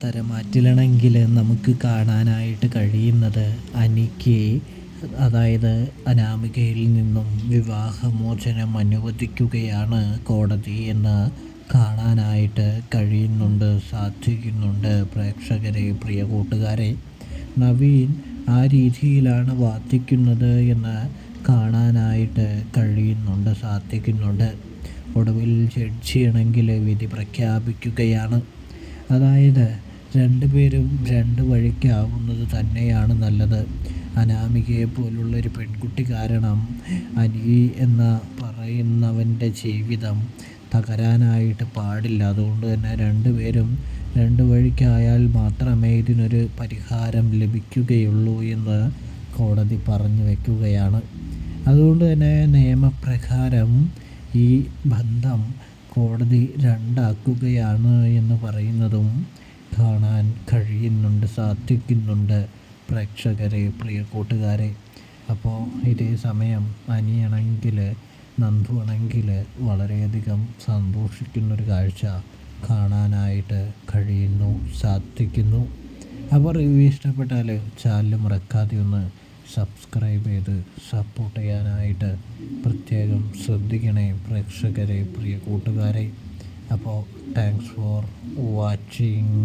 തരമാറ്റിലാണെങ്കിൽ നമുക്ക് കാണാനായിട്ട് കഴിയുന്നത് അനിക്ക്, അതായത് അനാമികയിൽ നിന്നും വിവാഹമോചനം അനുവദിക്കുകയാണ് കോടതി എന്ന് കാണാനായിട്ട് കഴിയുന്നുണ്ട്, സാധിക്കുന്നുണ്ട്. പ്രേക്ഷകരെ, പ്രിയ കൂട്ടുകാരെ, നവീൻ ആ രീതിയിലാണ് വാദിക്കുന്നത് എന്ന് കാണാനായിട്ട് കഴിയുന്നുണ്ട്, സാധിക്കുന്നുണ്ട്. ഒടുവിൽ ജഡ്ജിയാണെങ്കിൽ വിധി പ്രഖ്യാപിക്കുകയാണ്. അതായത് രണ്ടുപേരും രണ്ട് വഴിക്കാവുന്നത് തന്നെയാണ് നല്ലത്. അനാമികയെ പോലുള്ളൊരു പെൺകുട്ടി കാരണം അനി എന്ന പറയുന്നവൻ്റെ ജീവിതം തകരാനായിട്ട് പാടില്ല. അതുകൊണ്ട് തന്നെ രണ്ടുപേരും രണ്ട് വഴിക്കായാൽ മാത്രമേ ഇതിനൊരു പരിഹാരം ലഭിക്കുകയുള്ളൂ എന്ന് കോടതി പറഞ്ഞു വയ്ക്കുകയാണ്. അതുകൊണ്ട് തന്നെ നിയമപ്രകാരം ഈ ബന്ധം കോടതി രണ്ടാക്കുകയാണ് എന്ന് പറയുന്നതും കാണാൻ കഴിയുന്നുണ്ട്, സാധിക്കുന്നുണ്ട്. പ്രേക്ഷകരെ, പ്രിയ കൂട്ടുകാരെ, അപ്പോൾ ഇതേ സമയം അനിയാണെങ്കിൽ, നന്ദു ആണെങ്കിൽ വളരെയധികം സന്തോഷിക്കുന്നൊരു കാഴ്ച കാണാനായിട്ട് കഴിയുന്നു, സാധിക്കുന്നു. അപ്പോൾ റിവ്യൂ ഇഷ്ടപ്പെട്ടാൽ ചാനൽ മറക്കാതെ ഒന്ന് സബ്സ്ക്രൈബ് ചെയ്ത് സപ്പോർട്ട് ചെയ്യാനായിട്ട് പ്രത്യേകം ശ്രദ്ധിക്കണേ പ്രേക്ഷകരെ, പ്രിയ കൂട്ടുകാരെ. അപ്പോൾ താങ്ക്സ് ഫോർ വാച്ചിങ്.